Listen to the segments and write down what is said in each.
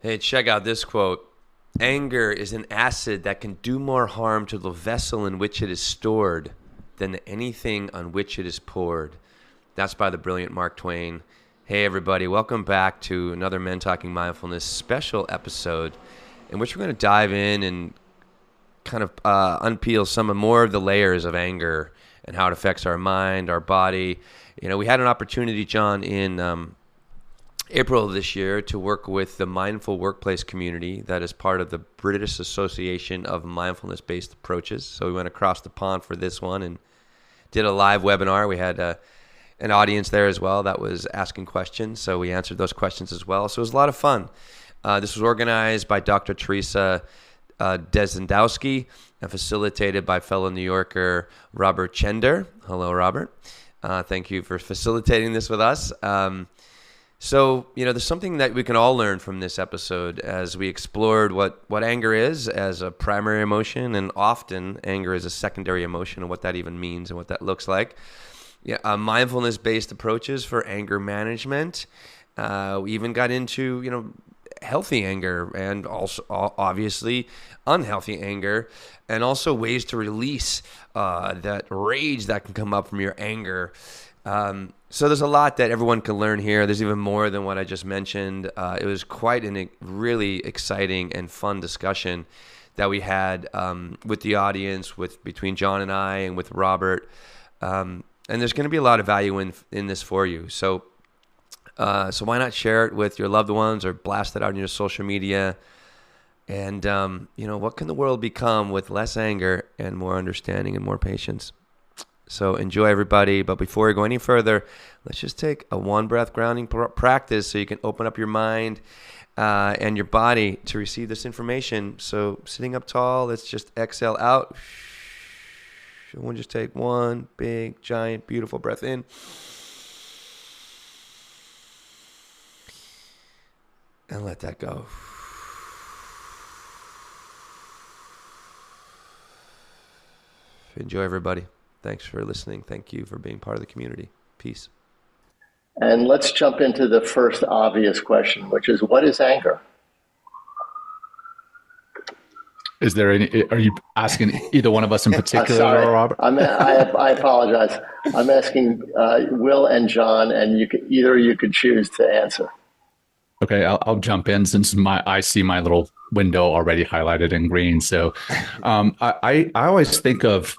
Hey, check out this quote. Anger is an acid that can do more harm to the vessel in which it is stored than anything on which it is poured. That's by the brilliant Mark Twain. Hey, everybody, welcome back to another Men Talking Mindfulness special episode in which we're going to dive in and kind of unpeel some more of the layers of anger and how it affects our mind, our body. You know, we had an opportunity, John, in April of this year to work with the Mindful Workplace community that is part of the British Association of Mindfulness-Based Approaches. So we went across the pond for this one and did a live webinar. We had an audience there as well that was asking questions, so we answered those questions as well. So it was a lot of fun. This was organized by Dr. Teresa Desendowski and facilitated by fellow New Yorker Robert Chender. Hello, Robert. Thank you for facilitating this with us. So, you know, there's something that we can all learn from this episode as we explored what anger is as a primary emotion, and often anger is a secondary emotion, and what that even means and what that looks like. Yeah, mindfulness-based approaches for anger management. We even got into, you know, healthy anger and also obviously unhealthy anger, and also ways to release that rage that can come up from your anger. So there's a lot that everyone can learn here. There's even more than what I just mentioned. It was quite a really exciting and fun discussion that we had with the audience, between John and I, and with Robert. And there's going to be a lot of value in this for you. So why not share it with your loved ones or blast it out on your social media? And you know, what can the world become with less anger and more understanding and more patience? So enjoy, everybody. But before we go any further, let's just take a one breath grounding practice so you can open up your mind and your body to receive this information. So sitting up tall, let's just exhale out. We'll just take one big, giant, beautiful breath in. And let that go. Enjoy, everybody. Thanks for listening. Thank you for being part of the community. Peace. And let's jump into the first obvious question, which is, what is anger? Is there any? Are you asking either one of us in particular, sorry. Robert? I apologize. I'm asking Will and John, and you could choose to answer. Okay, I'll jump in since I see my little window already highlighted in green. So I always think of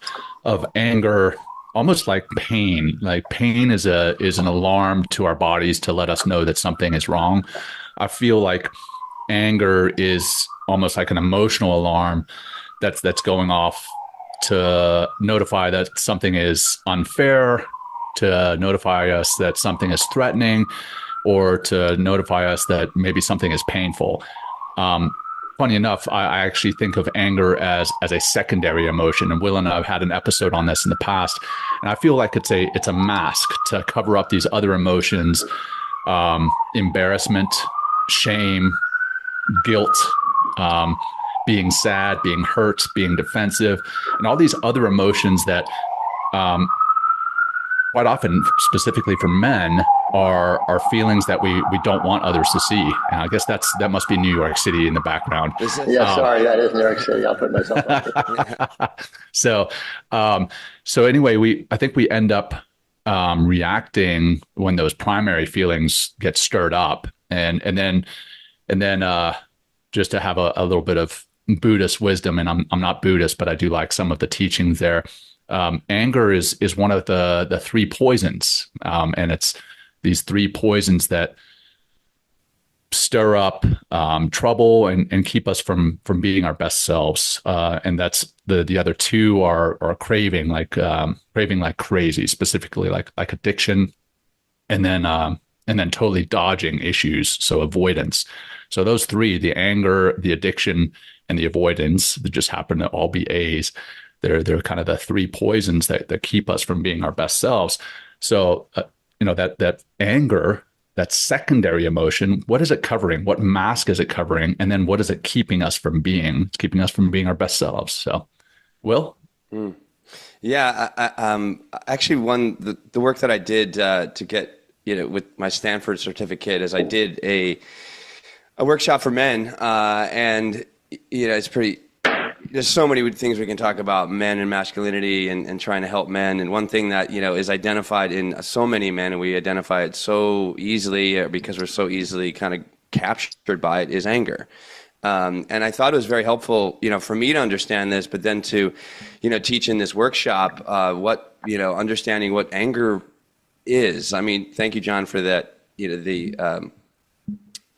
anger almost like pain. Like pain is an alarm to our bodies to let us know that something is wrong. I feel like anger is almost like an emotional alarm that's going off to notify that something is unfair, to notify us that something is threatening, or to notify us that maybe something is painful. Funny enough, I actually think of anger as a secondary emotion, and Will and I have had an episode on this in the past, and I feel like it's a mask to cover up these other emotions, embarrassment, shame, guilt, being sad, being hurt, being defensive, and all these other emotions that quite often, specifically for men, are feelings that we don't want others to see. And I guess that must be New York City in the background. Sorry, that is New York City. I'll put myself up. So anyway, I think we end up reacting when those primary feelings get stirred up, and then just to have a little bit of Buddhist wisdom, and I'm not Buddhist, but I do like some of the teachings there. Anger is one of the three poisons, and it's these three poisons that stir up trouble and keep us from being our best selves. And that's the other two are craving like crazy, specifically like addiction, and then totally dodging issues, so avoidance. So those three, the anger, the addiction, and the avoidance, that just happen to all be A's. They're kind of the three poisons that keep us from being our best selves. So, that anger, that secondary emotion, what is it covering? What mask is it covering? And then what is it keeping us from being? It's keeping us from being our best selves. So, Will? Yeah, actually, the work that I did to get, with my Stanford certificate is I did a workshop for men, and it's pretty. There's so many things we can talk about men and masculinity and trying to help men. And one thing that is identified in so many men, and we identify it so easily because we're so easily kind of captured by it, is anger. And I thought it was very helpful, for me to understand this, but then to, teach in this workshop understanding what anger is. I mean, thank you, John, for that. The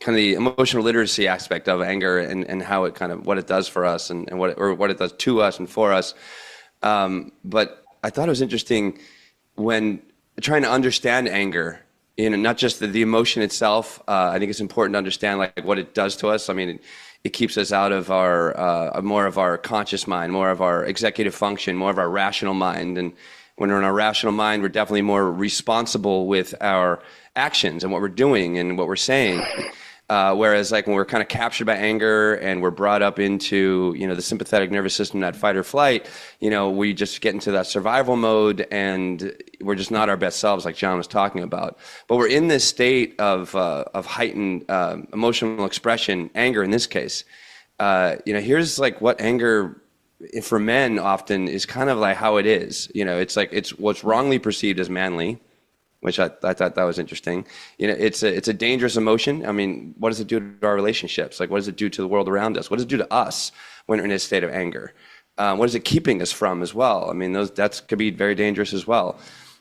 kind of the emotional literacy aspect of anger and how it kind of what it does for us and what it does to us and for us. But I thought it was interesting when trying to understand anger, not just the emotion itself. I think it's important to understand like what it does to us. I mean, it keeps us out of our more of our conscious mind, more of our executive function, more of our rational mind. And when we're in our rational mind, we're definitely more responsible with our actions and what we're doing and what we're saying. Whereas like when we're kind of captured by anger and we're brought up into, the sympathetic nervous system, that fight or flight, we just get into that survival mode and we're just not our best selves like John was talking about. But we're in this state of heightened emotional expression, anger in this case. Here's like what anger for men often is kind of like how it is. It's like it's what's wrongly perceived as manly, which I thought that was interesting. It's a dangerous emotion. I mean, what does it do to our relationships? Like, what does it do to the world around us? What does it do to us when we're in a state of anger? What is it keeping us from as well? I mean, that could be very dangerous as well.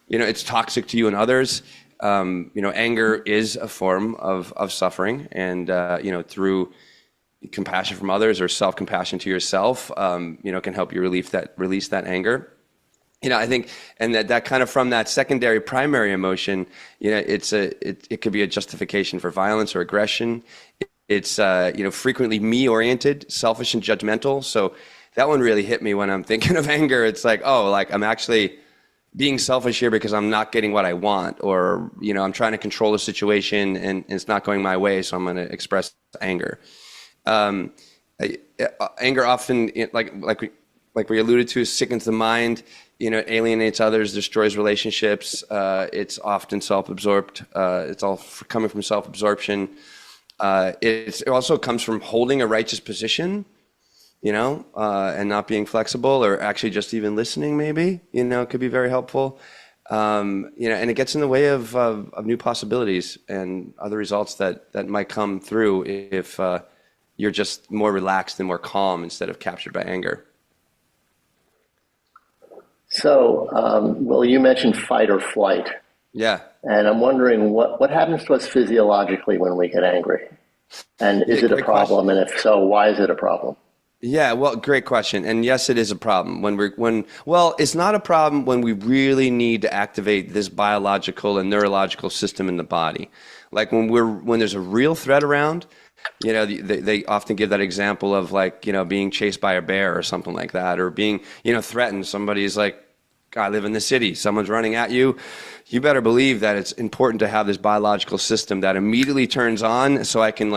It's toxic to you and others. Anger is a form of suffering, and through compassion from others or self-compassion to yourself, can help you release that anger. I think, and that kind of from that secondary primary emotion, it could be a justification for violence or aggression. It's frequently me-oriented, selfish and judgmental. So that one really hit me when I'm thinking of anger. It's like, I'm actually being selfish here because I'm not getting what I want, or I'm trying to control the situation and it's not going my way, so I'm going to express anger. Anger often, like we alluded to, sickens the mind. It alienates others, destroys relationships. It's often self-absorbed. It's all coming from self-absorption. It also comes from holding a righteous position, and not being flexible or actually just even listening maybe, it could be very helpful. And it gets in the way of new possibilities and other results that might come through if you're just more relaxed and more calm instead of captured by anger. So, well, you mentioned fight or flight. Yeah. And I'm wondering what happens to us physiologically when we get angry? And is it a problem? Question. And if so, why is it a problem? Yeah, well, great question. And yes, it is a problem it's not a problem when we really need to activate this biological and neurological system in the body. Like when there's a real threat around, they often give that example of being chased by a bear or something like that, or being, threatened. Somebody's like, I live in the city, someone's running at you. You better believe that it's important to have this biological system that immediately turns on so I can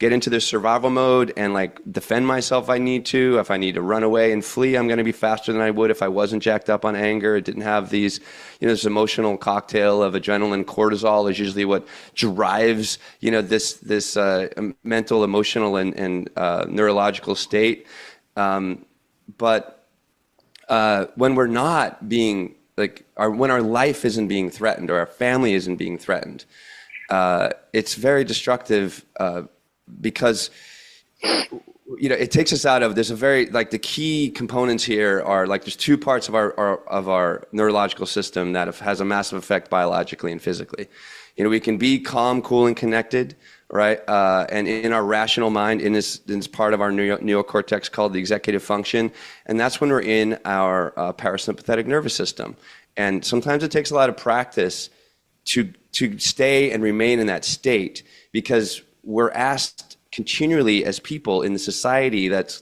get into this survival mode and defend myself if I need to. If I need to run away and flee, I'm going to be faster than I would if I wasn't jacked up on anger. It didn't have these, this emotional cocktail of adrenaline. Cortisol is usually what drives, this mental, emotional, and neurological state. But when we're not being when our life isn't being threatened or our family isn't being threatened, it's very destructive because it takes us out of. There's a very the key components here are there's two parts of our neurological system that has a massive effect biologically and physically. We can be calm, cool, and connected, right? And in our rational mind, in this part of our neocortex called the executive function, and that's when we're in our parasympathetic nervous system. And sometimes it takes a lot of practice to stay and remain in that state, because we're asked continually as people in the society that's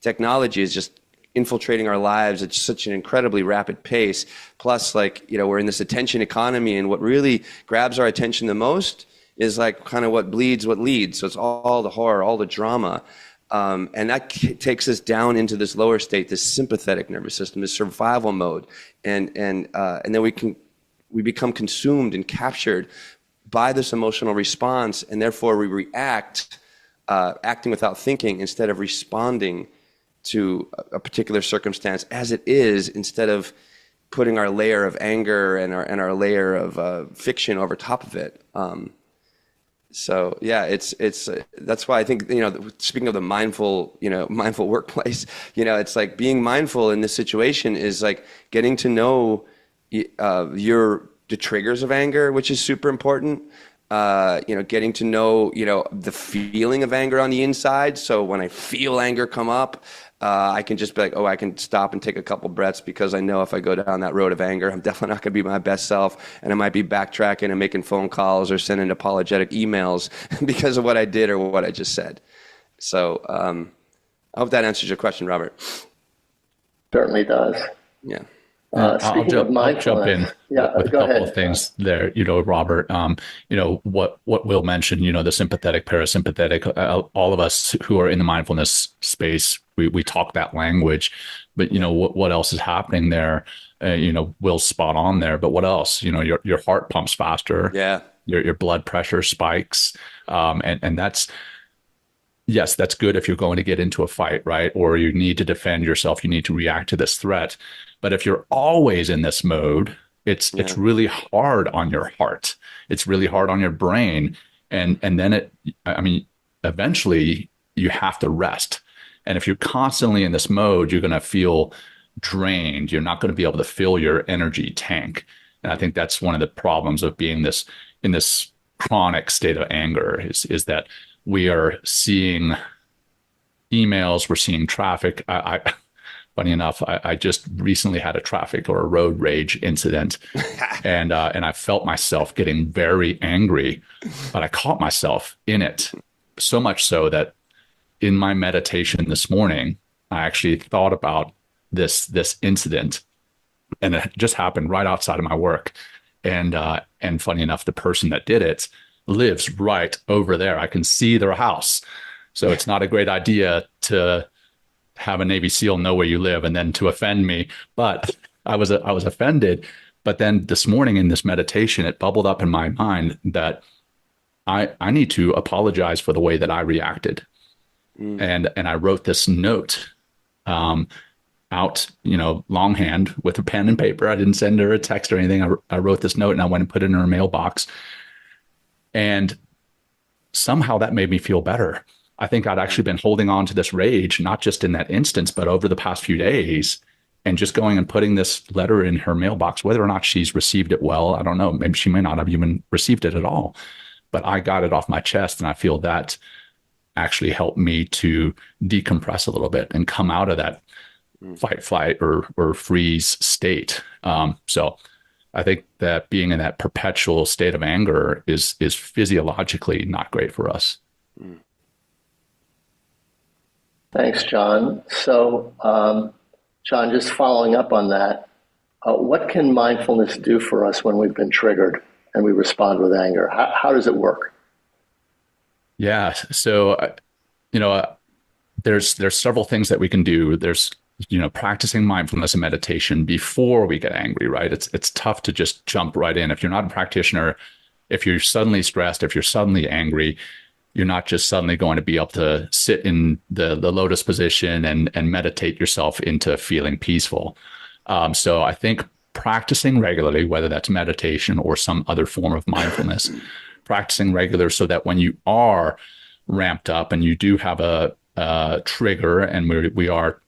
technology is just infiltrating our lives at such an incredibly rapid pace. Plus, we're in this attention economy, and what really grabs our attention the most is kind of what bleeds, what leads. So it's all the horror, all the drama. And that takes us down into this lower state, this sympathetic nervous system, this survival mode. And then we become consumed and captured by this emotional response, and therefore we react acting without thinking instead of responding to a particular circumstance as it is, instead of putting our layer of anger and our layer of fiction over top of it. So yeah, it's that's why I think, speaking of the mindful workplace, it's like being mindful in this situation is like getting to know the triggers of anger, which is super important. Getting to know the feeling of anger on the inside. So when I feel anger come up, I can just be like, I can stop and take a couple breaths, because I know if I go down that road of anger, I'm definitely not going to be my best self, and I might be backtracking and making phone calls or sending apologetic emails because of what I did or what I just said. So I hope that answers your question, Robert. Certainly does. Yeah. I'll jump in with a couple of things there, Robert. What Will mentioned, the sympathetic, parasympathetic, all of us who are in the mindfulness space, we talk that language, but what else is happening there? Will's spot on there, but what else? Your heart pumps faster. Yeah. Your blood pressure spikes, and that's. Yes, that's good if you're going to get into a fight, right? Or you need to defend yourself. You need to react to this threat. But if you're always in this mode, it's really hard on your heart. It's really hard on your brain. And then eventually you have to rest. And if you're constantly in this mode, you're going to feel drained. You're not going to be able to fill your energy tank. And I think that's one of the problems of being in this chronic state of anger is that we are seeing emails, we're seeing traffic. Funny enough, I just recently had a traffic or a road rage incident, and I felt myself getting very angry, but I caught myself in it, so much so that in my meditation this morning, I actually thought about this incident, and it just happened right outside of my work, and funny enough, the person that did it lives right over there. I can see their house. So it's not a great idea to have a Navy SEAL know where you live and then to offend me. But I was offended. But then this morning in this meditation, it bubbled up in my mind that I need to apologize for the way that I reacted. And I wrote this note out, longhand with a pen and paper. I didn't send her a text or anything. I wrote this note and I went and put it in her mailbox. And somehow that made me feel better. I think I'd actually been holding on to this rage, not just in that instance, but over the past few days, and just going and putting this letter in her mailbox, whether or not she's received it well, I don't know. Maybe she may not have even received it at all, but I got it off my chest. And I feel that actually helped me to decompress a little bit and come out of that fight, flight, or freeze state. So I think that being in that perpetual state of anger is physiologically not great for us. Thanks, John. So, John, just following up on that, what can mindfulness do for us when we've been triggered and we respond with anger? How does it work? Yeah. So, there's several things that we can do. There's practicing mindfulness and meditation before we get angry, right? It's tough to just jump right in. If you're not a practitioner, if you're suddenly stressed, if you're suddenly angry, you're not just suddenly going to be able to sit in the lotus position and meditate yourself into feeling peaceful. So I think practicing regularly, whether that's meditation or some other form of mindfulness, practicing regular so that when you are ramped up and you do have a trigger and we are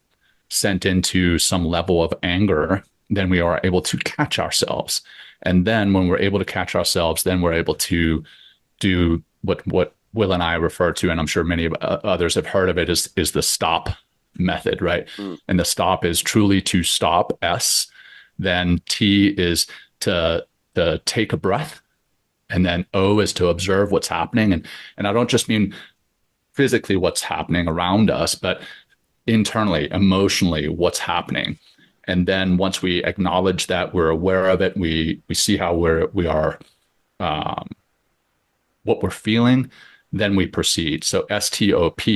sent into some level of anger, then we are able to catch ourselves. And then when we're able to catch ourselves, then we're able to do what Will and I refer to, and I'm sure many others have heard of it, is the stop method, right? And the stop is truly to stop, S. Then T is to take a breath. And then O is to observe what's happening. And I don't just mean physically what's happening around us, but internally, emotionally, what's happening. And then once we acknowledge that, we're aware of it, we see how we are, what we're feeling, then we proceed. So STOP.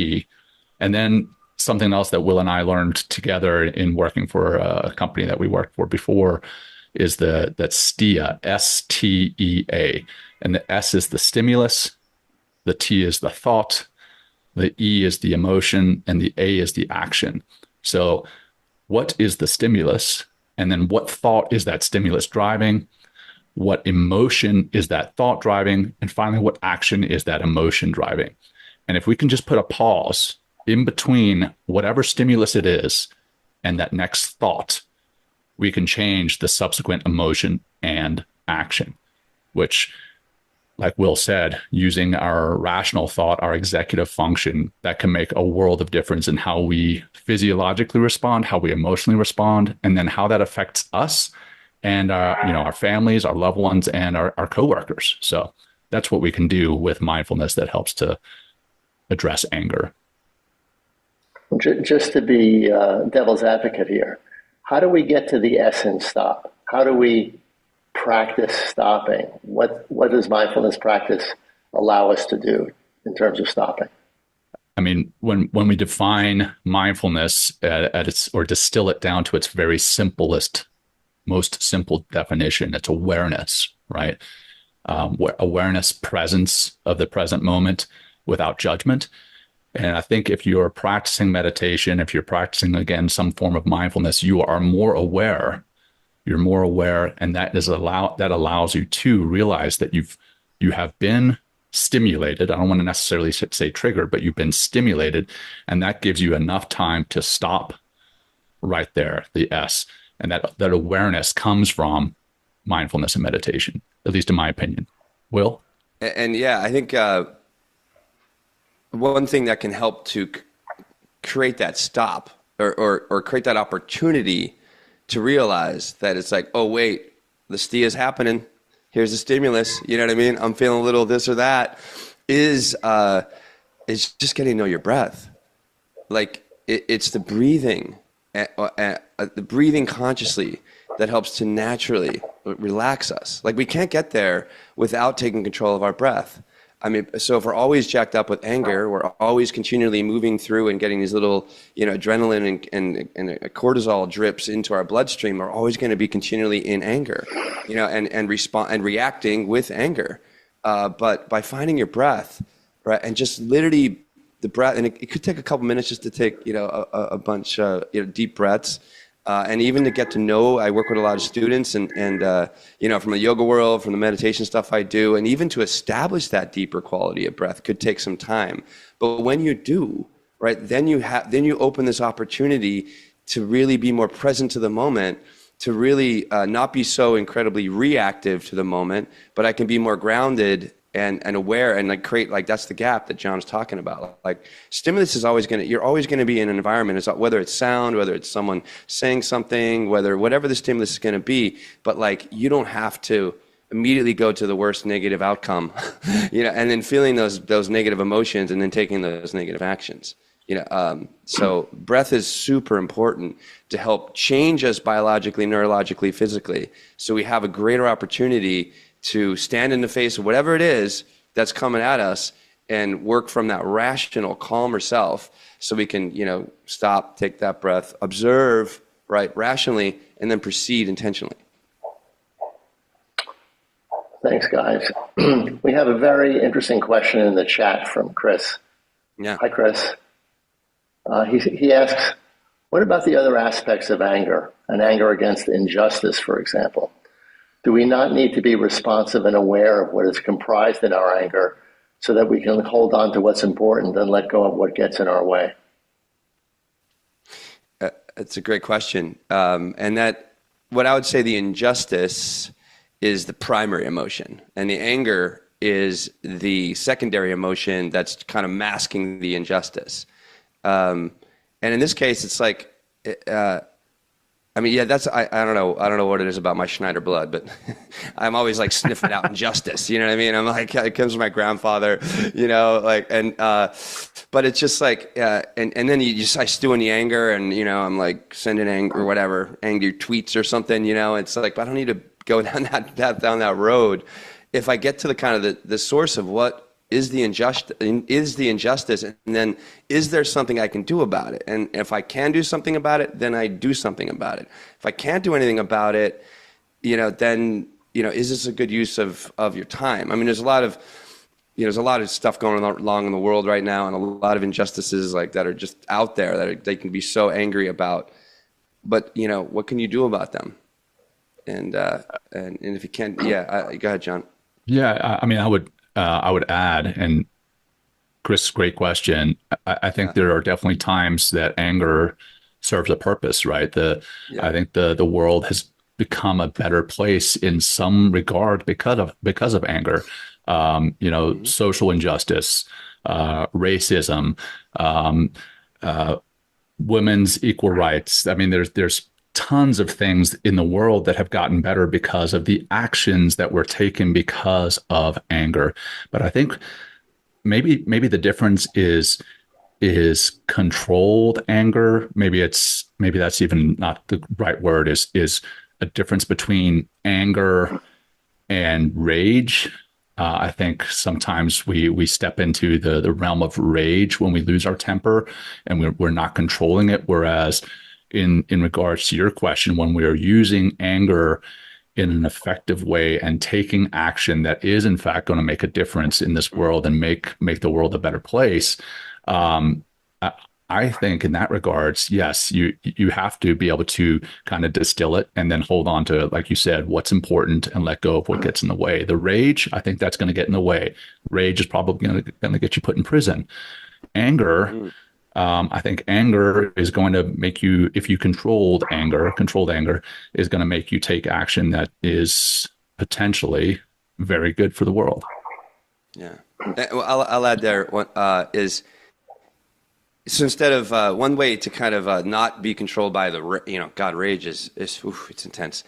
And then something else that Will and I learned together in working for a company that we worked for before is that STEA, STEA. And the S is the stimulus, the T is the thought, the E is the emotion, and the A is the action. So what is the stimulus? And then what thought is that stimulus driving? What emotion is that thought driving? And finally, what action is that emotion driving? And if we can just put a pause in between whatever stimulus it is and that next thought, we can change the subsequent emotion and action, which, like Will said, using our rational thought, our executive function, that can make a world of difference in how we physiologically respond, how we emotionally respond, and then how that affects us and our families, our loved ones, and our coworkers. So that's what we can do with mindfulness that helps to address anger. Just to be devil's advocate here, how do we get to the S and stop? How do we practice stopping? What does mindfulness practice allow us to do in terms of stopping? I mean, when we define mindfulness at its, or distill it down to its very simplest, most simple definition, it's awareness, right? Awareness, presence of the present moment without judgment. And I think if you're practicing meditation, if you're practicing, again, some form of mindfulness, you are more aware. You're more aware, and that allows you to realize that you have been stimulated. I don't want to necessarily say triggered, but you've been stimulated, and that gives you enough time to stop right there, the S. And that awareness comes from mindfulness and meditation, at least in my opinion. Will? And yeah, I think one thing that can help to create that stop or create that opportunity to realize that it's like, oh, wait, the STIA is happening. Here's the stimulus. You know what I mean? I'm feeling a little this or that. Is just getting to know your breath. Like it's the breathing, the breathing consciously that helps to naturally relax us. Like we can't get there without taking control of our breath. I mean, so if we're always jacked up with anger, we're always continually moving through and getting these little, adrenaline and cortisol drips into our bloodstream. We're always going to be continually in anger, and respond and reacting with anger. But by finding your breath, right, and just literally the breath, and it could take a couple minutes just to take, a bunch, deep breaths. And even to get to know, I work with a lot of students and from the yoga world, from the meditation stuff I do, and even to establish that deeper quality of breath could take some time. But when you do, right, then you open this opportunity to really be more present to the moment, to really not be so incredibly reactive to the moment, but I can be more grounded and aware and create, that's the gap that John's talking about. Like stimulus is you're always going to be in an environment, whether it's sound, whether it's someone saying something, whatever the stimulus is going to be, but you don't have to immediately go to the worst negative outcome, and then feeling those negative emotions and then taking those negative actions. So breath is super important to help change us biologically, neurologically, physically. So we have a greater opportunity to stand in the face of whatever it is that's coming at us and work from that rational, calmer self so we can, stop, take that breath, observe, right, rationally, and then proceed intentionally. Thanks, guys. We have a very interesting question in the chat from Chris. Yeah. Hi, Chris. He asks, what about the other aspects of anger and anger against injustice, for example? Do we not need to be responsive and aware of what is comprised in our anger so that we can hold on to what's important and let go of what gets in our way? It's a great question. And that, what I would say, the injustice is the primary emotion, and the anger is the secondary emotion that's kind of masking the injustice. And in this case, it's like, I don't know what it is about my Schneider blood, but I'm always sniffing out injustice. You know what I mean? I'm it comes from my grandfather, but it's just and then I stew in the anger, and, I'm sending anger or whatever, angry tweets or something, it's but I don't need to go down that road. If I get to the kind of the source of what is the injustice, and then is there something I can do about it? And if I can do something about it, then I do something about it. If I can't do anything about it, then is this a good use of your time? I mean, there's a lot of there's a lot of stuff going along in the world right now, and a lot of injustices like that are just out there that they can be so angry about. But what can you do about them? And if you can't, go ahead, John. Yeah, I mean, I would add, and Chris, great question. I think there are definitely times that anger serves a purpose, right? I think the world has become a better place in some regard because of anger. Social injustice, racism, women's equal rights. I mean, there's tons of things in the world that have gotten better because of the actions that were taken because of anger. But I think maybe the difference is controlled anger. Maybe that's even not the right word. Is a difference between anger and rage. I think sometimes we step into the realm of rage when we lose our temper and we're not controlling it. Whereas in regards to your question, when we are using anger in an effective way and taking action that is in fact going to make a difference in this world and make the world a better place, I think in that regards, yes, you have to be able to kind of distill it and then hold on to, like you said, what's important and let go of what gets in the way. The rage, I think that's going to get in the way. Rage is probably going to get you put in prison. Anger, I think anger is going to make you, if you controlled anger is going to make you take action that is potentially very good for the world. Yeah. Well, I'll add there is, so instead of one way to kind of not be controlled by God, rage is it's intense.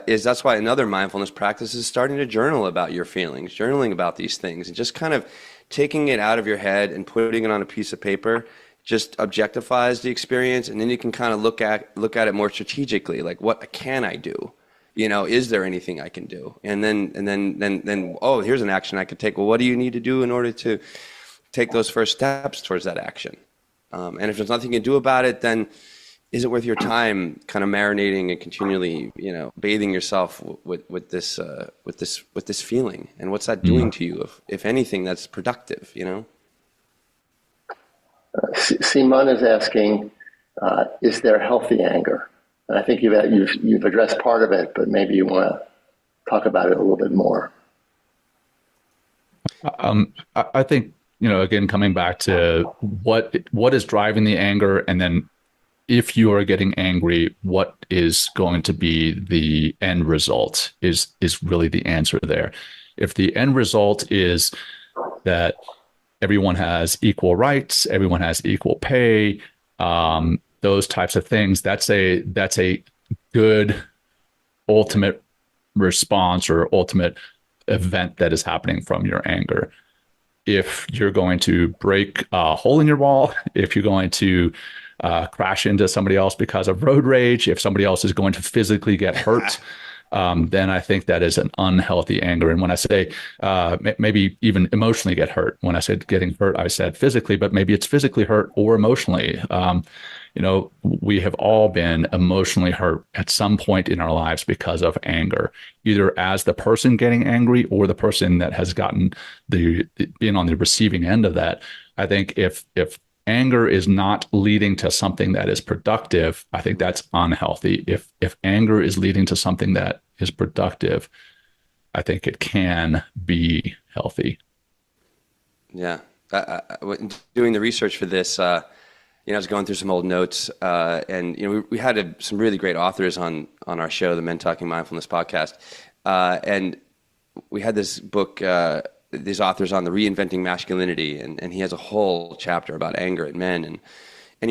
Is that's why another mindfulness practice is starting to journal about your feelings, journaling about these things, and just kind of taking it out of your head and putting it on a piece of paper just objectifies the experience, and then you can kind of look at it more strategically, like what can I do? Is there anything I can do? And then oh, here's an action I could take. Well, what do you need to do in order to take those first steps towards that action? And if there's nothing you can do about it, then is it worth your time kind of marinating and continually, bathing yourself with this feeling? And what's that doing to you, if anything, that's productive, Simon is asking, is there healthy anger? And I think you've addressed part of it, but maybe you want to talk about it a little bit more. I think, again, coming back to what is driving the anger, and then if you are getting angry, what is going to be the end result is really the answer there. If the end result is that everyone has equal rights, everyone has equal pay, those types of things, that's a good ultimate response or ultimate event that is happening from your anger. If you're going to break a hole in your wall, if you're going to crash into somebody else because of road rage, if somebody else is going to physically get hurt, then I think that is an unhealthy anger. And when I say maybe even emotionally get hurt, when I said getting hurt, I said physically, but maybe it's physically hurt or emotionally. We have all been emotionally hurt at some point in our lives because of anger, either as the person getting angry or the person that has gotten being on the receiving end of that. I think if anger is not leading to something that is productive, I think that's unhealthy. If anger is leading to something that is productive, I think it can be healthy. Yeah. Doing the research for this, I was going through some old notes, and we had some really great authors on our show, the Men Talking Mindfulness podcast, and we had this book, these authors on the reinventing masculinity, and he has a whole chapter about anger in men, and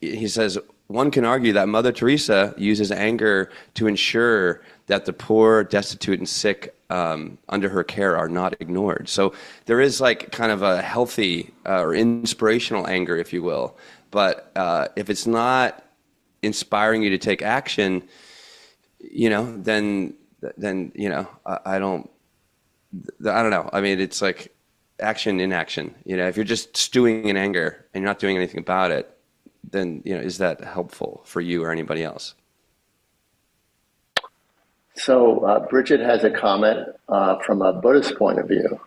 he says, one can argue that Mother Teresa uses anger to ensure that the poor, destitute, and sick under her care are not ignored. So there is like kind of a healthy or inspirational anger, if you will. But if it's not inspiring you to take action, then I don't know. I mean, it's like action, inaction. If you're just stewing in anger and you're not doing anything about it, then is that helpful for you or anybody else? So Bridget has a comment from a Buddhist point of view.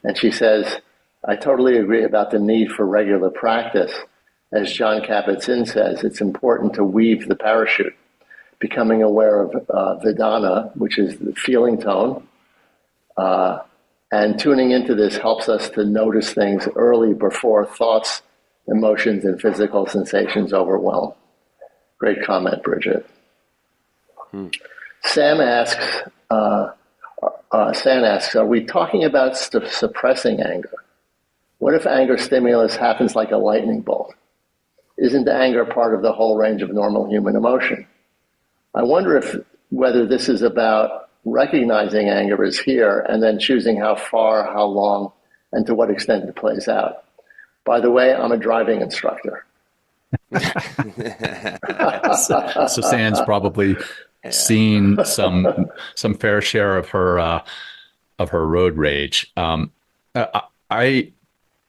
And she says, I totally agree about the need for regular practice. As John Kabat-Zinn says, it's important to weave the parachute, becoming aware of Vedana, which is the feeling tone. And tuning into this helps us to notice things early before thoughts, emotions, and physical sensations overwhelm. Great comment, Bridget. Sam asks, are we talking about suppressing anger? What if anger stimulus happens like a lightning bolt? Isn't anger part of the whole range of normal human emotion? I wonder whether this is about recognizing anger is here and then choosing how far, how long, and to what extent it plays out. By the way, I'm a driving instructor. So Sam's probably seen some fair share of her road rage.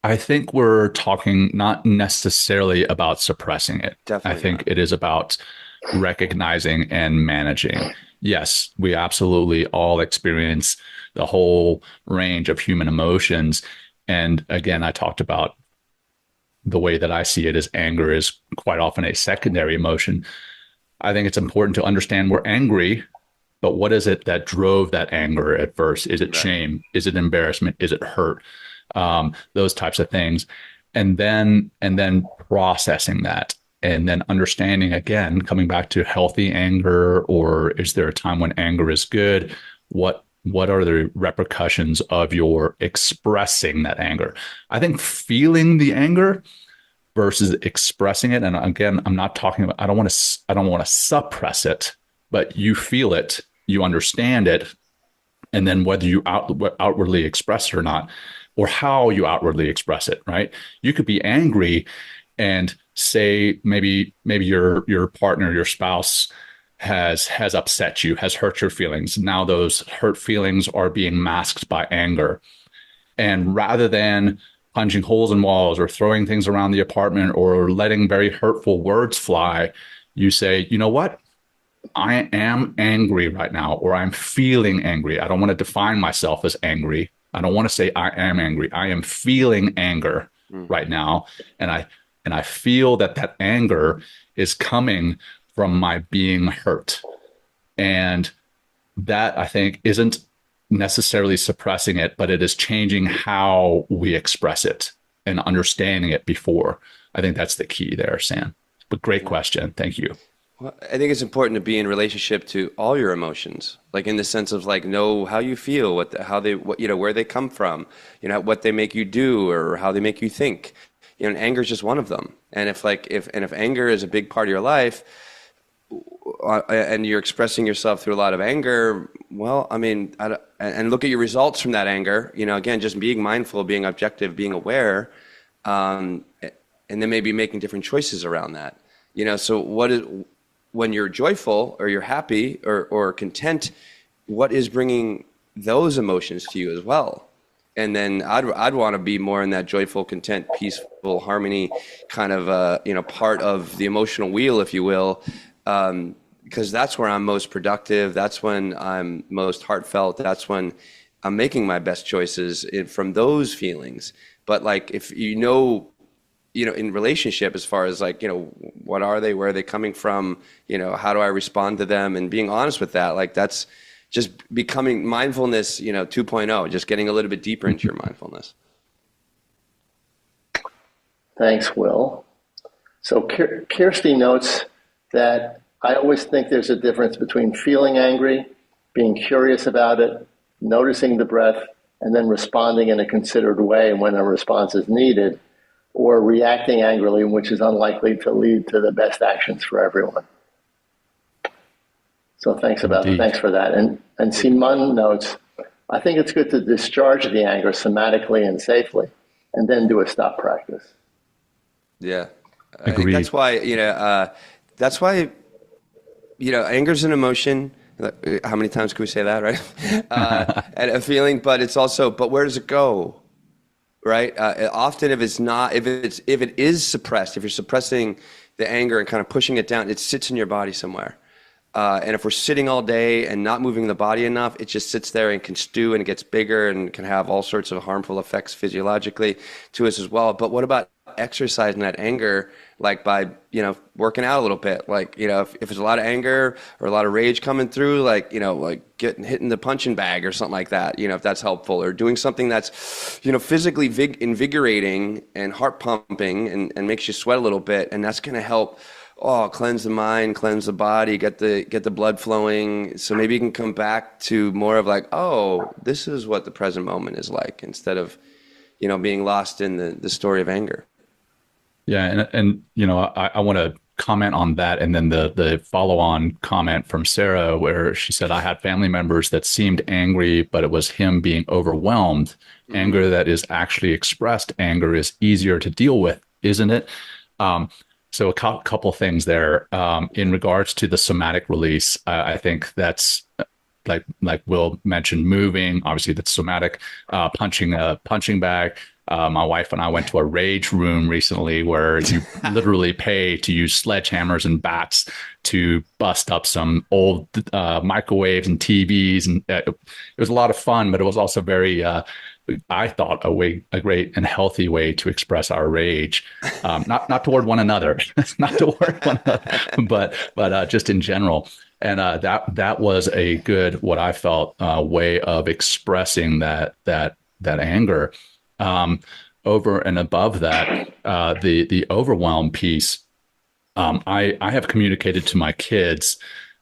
I think we're talking not necessarily about suppressing it. Definitely I think not. it is about recognizing and managing. Yes, we absolutely all experience the whole range of human emotions. And again, I talked about the way that I see it as anger is quite often a secondary emotion. I think it's important to understand we're angry, but what is it that drove that anger at first? Is it shame? Is it embarrassment? Is it hurt? Those types of things. And then processing that, and then understanding, again, coming back to healthy anger, or is there a time when anger is good? What are the repercussions of your expressing that anger? I think feeling the anger versus expressing it. And again, I'm not talking about, I don't want to suppress it, but you feel it, you understand it. And then whether you outwardly express it or not, or how you outwardly express it, right? You could be angry and say maybe your partner, your spouse has upset you, has hurt your feelings. Now those hurt feelings are being masked by anger. And rather than punching holes in walls or throwing things around the apartment or letting very hurtful words fly, you say, you know what? I am angry right now, or I'm feeling angry. I don't want to define myself as angry. I don't want to say I am angry. I am feeling anger right now. And I feel that anger is coming from my being hurt. And that, I think, isn't necessarily suppressing it, but it is changing how we express it and understanding it before. I think that's the key there, Sam. But great question. Thank you. Well, I think it's important to be in relationship to all your emotions, like in the sense of like know how you feel, where they come from, what they make you do or how they make you think. And anger is just one of them. And if anger is a big part of your life, and you're expressing yourself through a lot of anger, well, I mean, and look at your results from that anger. Again, just being mindful, being objective, being aware, and then maybe making different choices around that. So when you're joyful or you're happy or content, what is bringing those emotions to you as well? And then I'd want to be more in that joyful, content, peaceful, harmony kind of part of the emotional wheel, if you will, because that's where I'm most productive. That's when I'm most heartfelt. That's when I'm making my best choices from those feelings. But like if in relationship, as far as like, what are they, where are they coming from? How do I respond to them? And being honest with that, like that's just becoming mindfulness, 2.0, just getting a little bit deeper into your mindfulness. Thanks, Will. So Kirsty notes that I always think there's a difference between feeling angry, being curious about it, noticing the breath, and then responding in a considered way when a response is needed, or reacting angrily, which is unlikely to lead to the best actions for everyone. So thanks for that. And Simon notes, I think it's good to discharge the anger somatically and safely, and then do a stop practice. Yeah, Agreed. I think that's why anger's an emotion. How many times can we say that, right? And a feeling, but it's also, but where does it go? Right. Often if it is suppressed, if you're suppressing the anger and kind of pushing it down, it sits in your body somewhere. And if we're sitting all day and not moving the body enough, it just sits there and can stew and it gets bigger and can have all sorts of harmful effects physiologically to us as well. But what about exercising that anger, like by, working out a little bit? Like, if there's a lot of anger or a lot of rage coming through, like, like hitting the punching bag or something like that, if that's helpful, or doing something that's, physically invigorating and heart pumping and makes you sweat a little bit. And that's going to help cleanse the mind, cleanse the body, get the blood flowing. So maybe you can come back to more of like, oh, this is what the present moment is like, instead of, being lost in the story of anger. Yeah. And I want to comment on that. And then the follow-on comment from Sarah, where she said, I had family members that seemed angry, but it was him being overwhelmed. Mm-hmm. Anger that is actually expressed anger is easier to deal with, isn't it? So a couple things there. In regards to the somatic release, I think that's like Will mentioned, moving. Obviously, that's somatic. Punching a punching bag. My wife and I went to a rage room recently where you literally pay to use sledgehammers and bats to bust up some old microwaves and TVs. And it was a lot of fun, but it was also very, I thought, a great and healthy way to express our rage, not toward one another, but just in general. And that was a good, what I felt, way of expressing that anger. Over and above that, the overwhelm piece, I have communicated to my kids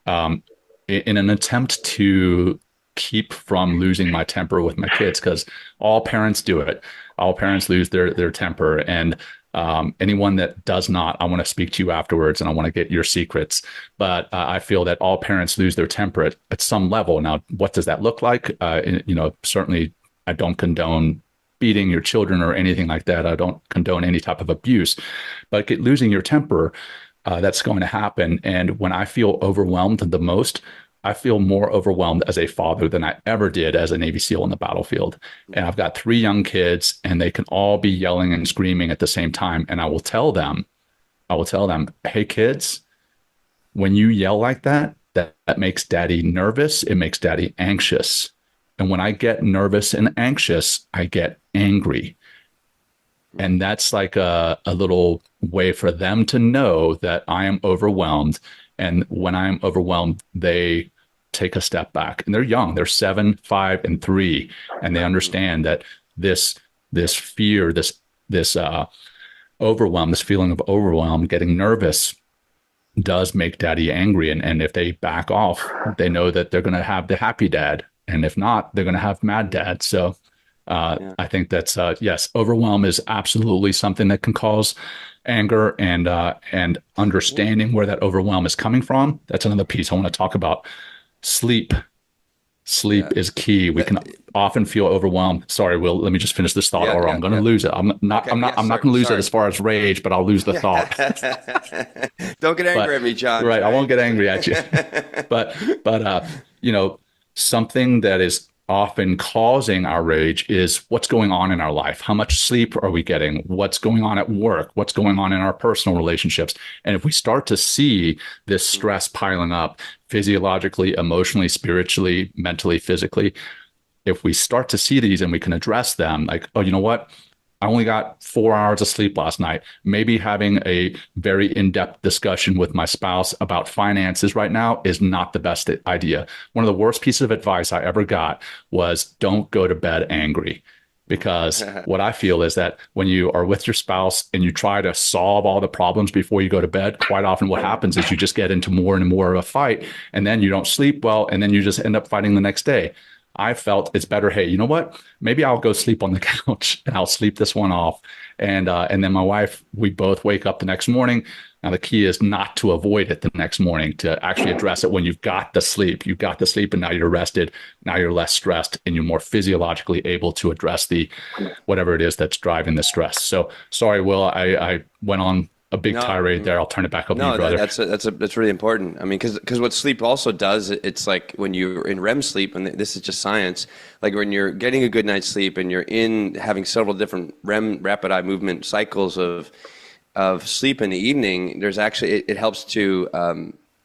in an attempt to keep from losing my temper with my kids, because all parents do it. All parents lose their temper. And anyone that does not, I want to speak to you afterwards and I want to get your secrets. But I feel that all parents lose their temper at some level. Now, what does that look like? Certainly I don't condone beating your children or anything like that. I don't condone any type of abuse, but losing your temper, that's going to happen. And when I feel overwhelmed the most, I feel more overwhelmed as a father than I ever did as a Navy SEAL on the battlefield. And I've got 3 young kids and they can all be yelling and screaming at the same time. And I will tell them, hey kids, when you yell like that makes daddy nervous. It makes daddy anxious. And when I get nervous and anxious, I get angry. And that's like a little way for them to know that I am overwhelmed. And when I'm overwhelmed, they take a step back. And they're young. They're 7, 5, and 3. And they understand that this fear, this overwhelm, this feeling of overwhelm, getting nervous, does make daddy angry. And if they back off, they know that they're going to have the happy dad. And if not, they're going to have mad dad. So I think that's, yes, overwhelm is absolutely something that can cause anger, and understanding where that overwhelm is coming from. That's another piece I want to talk about. Sleep is key. We can often feel overwhelmed. Sorry, Will, let me just finish this thought, or I'm going to lose it. I'm not going to lose it as far as rage, but I'll lose the thought. Don't get angry at me, John. Right. I won't get angry at you. But something that is often causing our rage is what's going on in our life. How much sleep are we getting? What's going on at work? What's going on in our personal relationships? And if we start to see this stress piling up physiologically, emotionally, spiritually, mentally, physically, if we start to see these and we can address them, like, oh, you know what? I only got 4 hours of sleep last night. Maybe having a very in-depth discussion with my spouse about finances right now is not the best idea. One of the worst pieces of advice I ever got was don't go to bed angry. Because what I feel is that when you are with your spouse and you try to solve all the problems before you go to bed, quite often what happens is you just get into more and more of a fight, and then you don't sleep well, and then you just end up fighting the next day. I felt it's better, hey, you know what? Maybe I'll go sleep on the couch and I'll sleep this one off. And then my wife, we both wake up the next morning. Now, the key is not to avoid it the next morning, to actually address it when you've got the sleep. You've got the sleep and now you're rested. Now you're less stressed and you're more physiologically able to address whatever it is that's driving the stress. So sorry, Will, I went on a big tirade there. I'll turn it back over to you, brother. That's really important. I mean, because what sleep also does, it's like when you're in REM sleep, and this is just science, like when you're getting a good night's sleep and you're having several different REM, rapid eye movement cycles of sleep in the evening, there's actually, it helps to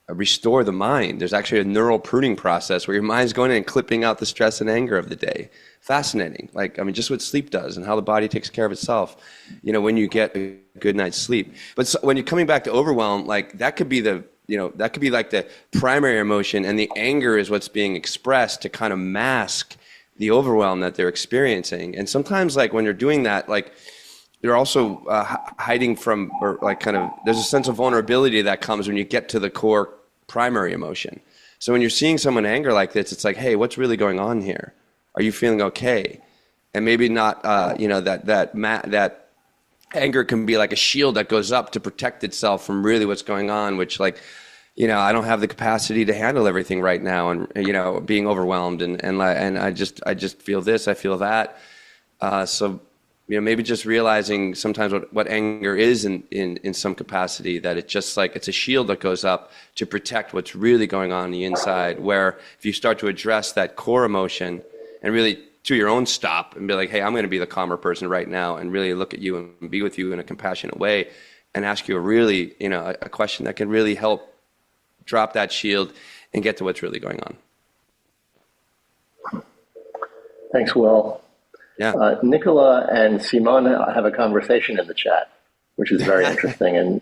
restore the mind. There's actually a neural pruning process where your mind's going in and clipping out the stress and anger of the day. Fascinating. Just what sleep does and how the body takes care of itself, when you get a good night's sleep. But when you're coming back to overwhelm, that could be like the primary emotion, and the anger is what's being expressed to kind of mask the overwhelm that they're experiencing. And sometimes when you're doing that, they're also hiding from, or there's a sense of vulnerability that comes when you get to the core primary emotion. So when you're seeing someone anger like this, it's like, hey, what's really going on here? Are you feeling okay? And maybe not, that anger can be like a shield that goes up to protect itself from really what's going on, which I don't have the capacity to handle everything right now, and being overwhelmed, and I just feel this, I feel that. So maybe just realizing sometimes what anger is in some capacity, that it's just it's a shield that goes up to protect what's really going on the inside, where if you start to address that core emotion and really to your own stop and be like, hey, I'm going to be the calmer person right now, and really look at you and be with you in a compassionate way and ask you a question that can really help drop that shield and get to what's really going on. Thanks, Will. Yeah. Nicola and Simone have a conversation in the chat, which is very interesting. And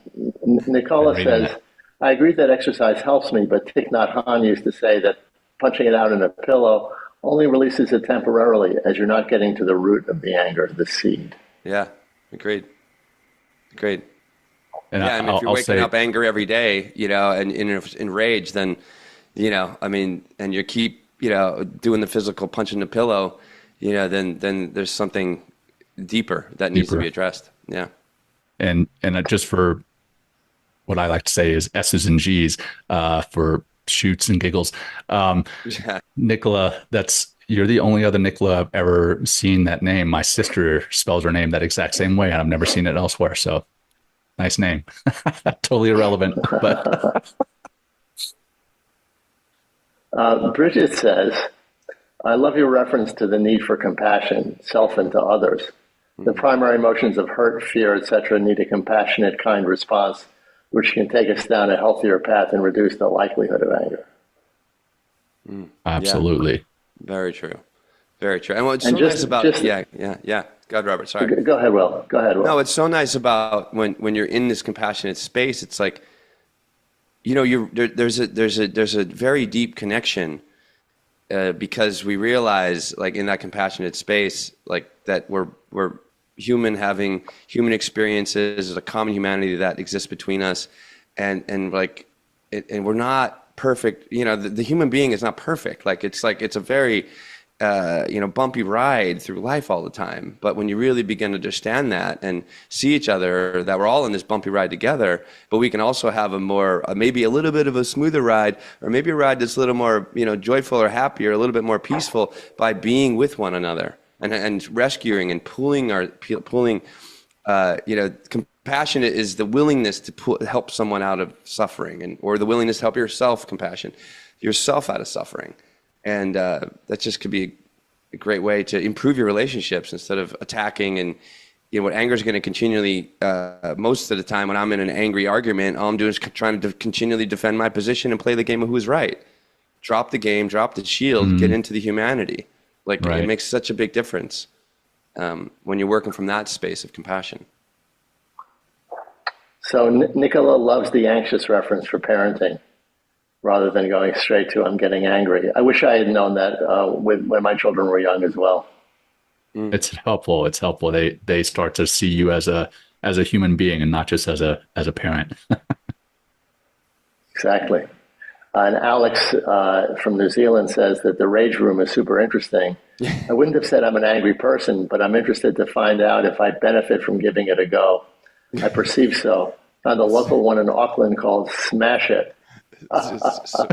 Nicola says, I agree that exercise helps me, but Thich Nhat Hanh used to say that punching it out in a pillow only releases it temporarily, as you're not getting to the root of the anger, the seed. Yeah, agreed. And And if you're waking up angry every day, and in rage, then, and you keep, doing the physical punching the pillow, then there's something deeper that needs to be addressed. Yeah. And just for what I like to say is S's and G's, for shoots and giggles. Nicola, you're the only other Nicola I've ever seen that name. My sister spells her name that exact same way, and I've never seen it elsewhere. So nice name. Totally irrelevant, but. Bridget says, I love your reference to the need for compassion, self and to others. The primary emotions of hurt, fear, etc. need a compassionate, kind response, which can take us down a healthier path and reduce the likelihood of anger. Absolutely. Yeah. Very true. Very true. And what's so nice about Go ahead, Robert. Sorry. Go ahead, Will. No, it's so nice about when you're in this compassionate space. It's like, there's a very deep connection, because we realize, in that compassionate space, that we're human, having human experiences. There's a common humanity that exists between us, and we're not perfect. The human being is not perfect. It's a very bumpy ride through life all the time. But when you really begin to understand that and see each other, that we're all in this bumpy ride together, but we can also have maybe a little bit of a smoother ride, or maybe a ride that's a little more, joyful or happier, a little bit more peaceful, by being with one another and rescuing and pulling. Compassion is the willingness to help someone out of suffering, or the willingness to help yourself out of suffering. And that just could be a great way to improve your relationships instead of attacking. And what anger is going to continually, most of the time when I'm in an angry argument, all I'm doing is trying to continually defend my position and play the game of who's right. Drop the game, drop the shield, get into the humanity. It makes such a big difference when you're working from that space of compassion. So Nicola loves the anxious reference for parenting, rather than going straight to I'm getting angry. I wish I had known that when my children were young as well. It's helpful. They start to see you as a human being and not just as a parent. Exactly. And Alex from New Zealand says that the rage room is super interesting. I wouldn't have said I'm an angry person, but I'm interested to find out if I benefit from giving it a go. I perceive so. Found a local one in Auckland called Smash It.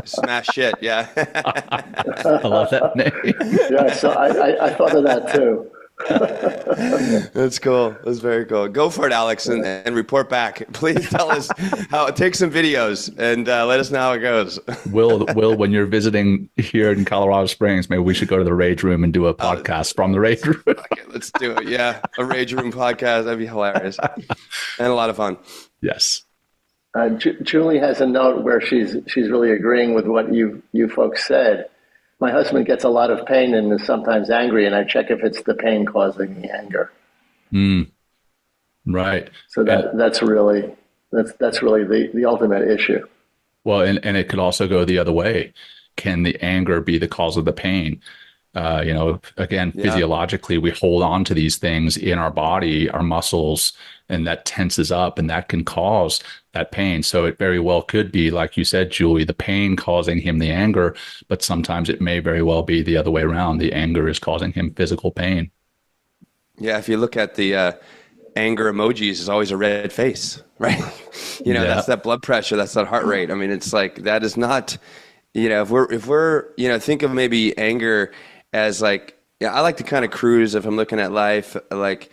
Smash shit, yeah. I love that name. Yeah, so I thought of that too. That's cool. That's very cool. Go for it, Alex, and report back. Please tell us take some videos and let us know how it goes. Will, when you're visiting here in Colorado Springs, maybe we should go to the Rage Room and do a podcast from the Rage Room. Okay, let's do it. Yeah, a Rage Room podcast. That'd be hilarious and a lot of fun. Yes. Julie has a note where she's really agreeing with what you folks said. My husband gets a lot of pain and is sometimes angry, and I check if it's the pain causing the anger. Right. So that's really the ultimate issue. Well, and it could also go the other way. Can the anger be the cause of the pain? Again, physiologically, we hold on to these things in our body, our muscles, and that tenses up, and that can cause that pain. So it very well could be, like you said, Julie, the pain causing him the anger, but sometimes it may very well be the other way around. The anger is causing him physical pain. Yeah, if you look at the anger emojis, is always a red face, right? That's that blood pressure, that's that heart rate. I mean, it's like that is not, if we're think of maybe anger as like, I like to kind of cruise if I'm looking at life, like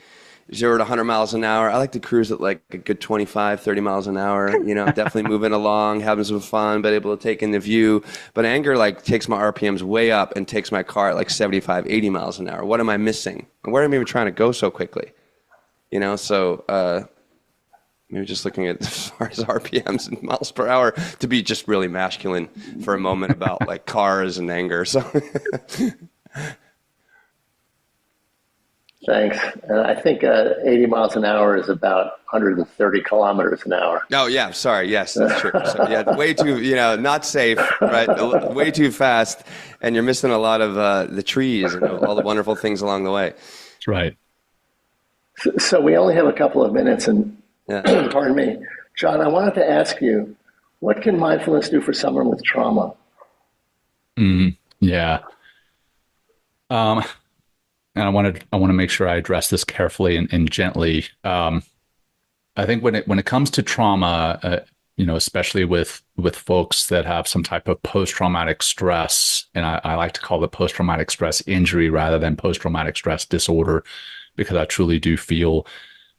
0 to 100 miles an hour. I like to cruise at like a good 25, 30 miles an hour, definitely moving along, having some fun, but able to take in the view. But anger like takes my RPMs way up and takes my car at like 75, 80 miles an hour. What am I missing? And where am I even trying to go so quickly? So maybe just looking at as far as RPMs and miles per hour to be just really masculine for a moment about like cars and anger. So thanks. And I think 80 miles an hour is about 130 kilometers an hour. Oh, yeah. Sorry. Yes, that's true. So, yeah, way too, not safe, right? Way too fast. And you're missing a lot of the trees and all the wonderful things along the way. That's right. So we only have a couple of minutes, and pardon me, John, I wanted to ask you, what can mindfulness do for someone with trauma? Yeah. And I want to make sure I address this carefully and gently. I think when it comes to trauma, especially with folks that have some type of post-traumatic stress, and I like to call it post-traumatic stress injury rather than post-traumatic stress disorder, because I truly do feel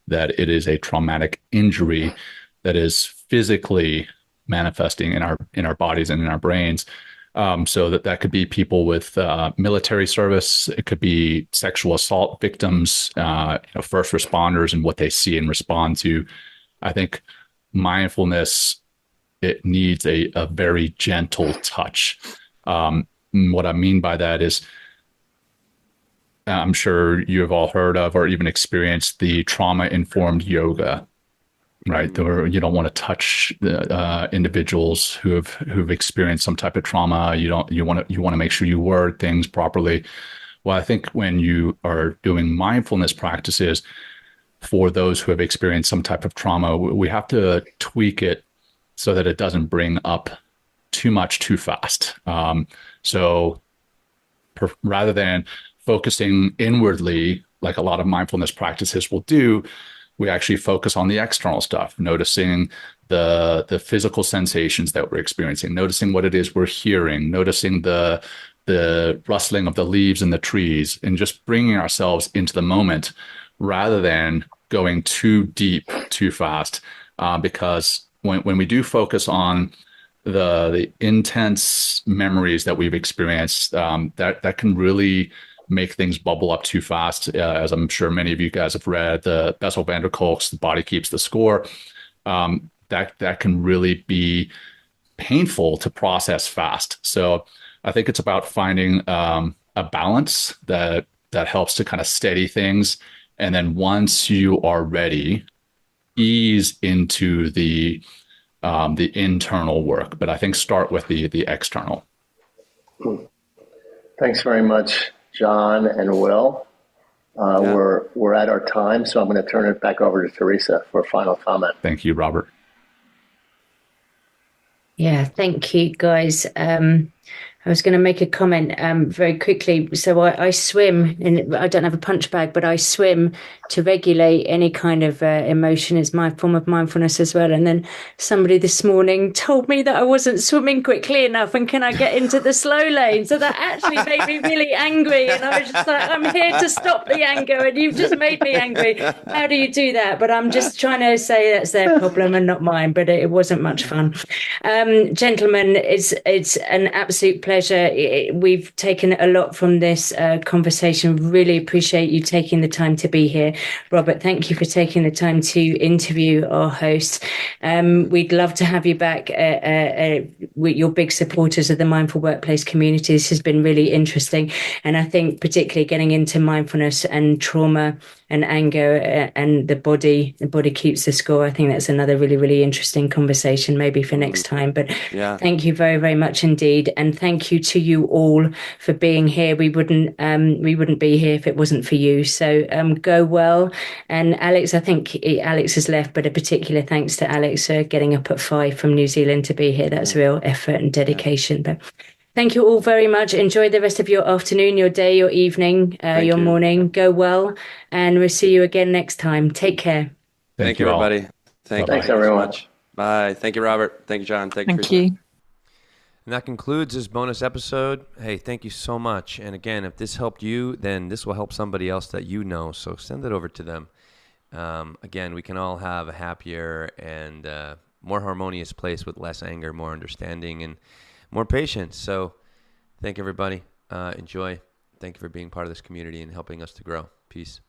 that it is a traumatic injury that is physically manifesting in our bodies and in our brains. So that could be people with military service. It could be sexual assault victims, first responders, and what they see and respond to. I think mindfulness, it needs a very gentle touch. What I mean by that is, I'm sure you have all heard of or even experienced the trauma-informed yoga, right? Or you don't want to touch the individuals who've experienced some type of trauma. You want to make sure you word things properly. Well, I think when you are doing mindfulness practices for those who have experienced some type of trauma, we have to tweak it so that it doesn't bring up too much too fast. Rather than focusing inwardly, like a lot of mindfulness practices will do, we actually focus on the external stuff, noticing the physical sensations that we're experiencing, noticing what it is we're hearing, noticing the rustling of the leaves in the trees, and just bringing ourselves into the moment rather than going too deep, too fast. Because when we do focus on the intense memories that we've experienced, that can really make things bubble up too fast. As I'm sure many of you guys have read, the Bessel van der Kolk's The Body Keeps the Score, that can really be painful to process fast. So I think it's about finding a balance that helps to kind of steady things. And then once you are ready, ease into the internal work. But I think start with the external. Thanks very much, John and Will. We're at our time, so I'm going to turn it back over to Teresa for a final comment. Thank you, Robert. Yeah, thank you, guys. I was going to make a comment very quickly. So I swim, and I don't have a punch bag, but I swim to regulate any kind of emotion. It's my form of mindfulness as well. And then somebody this morning told me that I wasn't swimming quickly enough, and can I get into the slow lane? So that actually made me really angry. And I was just like, I'm here to stop the anger, and you've just made me angry. How do you do that? But I'm just trying to say that's their problem and not mine, but it wasn't much fun. Gentlemen, it's an absolute absolute pleasure. We've taken a lot from this conversation. Really appreciate you taking the time to be here. Robert, thank you for taking the time to interview our host. We'd love to have you back. You're big supporters of the Mindful Workplace community. This has been really interesting. And I think particularly getting into mindfulness and trauma and anger and the body keeps the score. I think that's another really, really interesting conversation maybe for next time. But thank you very, very much indeed. And thank you to you all for being here. We wouldn't be here if it wasn't for you. So go well. And Alex, I think Alex has left, but a particular thanks to Alex for getting up at 5 from New Zealand to be here. That's real effort and dedication. But thank you all very much. Enjoy the rest of your afternoon, your day, your evening, your morning. Go well, and we'll see you again next time. Take care. Thank you, everybody. Thanks, everyone. So much. Bye. Thank you, Robert. Thank you, John. Thank you. And that concludes this bonus episode. Hey, thank you so much. And again, if this helped you, then this will help somebody else that you know. So send it over to them. Again, we can all have a happier and more harmonious place with less anger, more understanding, and more patience. So thank you, everybody. Enjoy. Thank you for being part of this community and helping us to grow. Peace.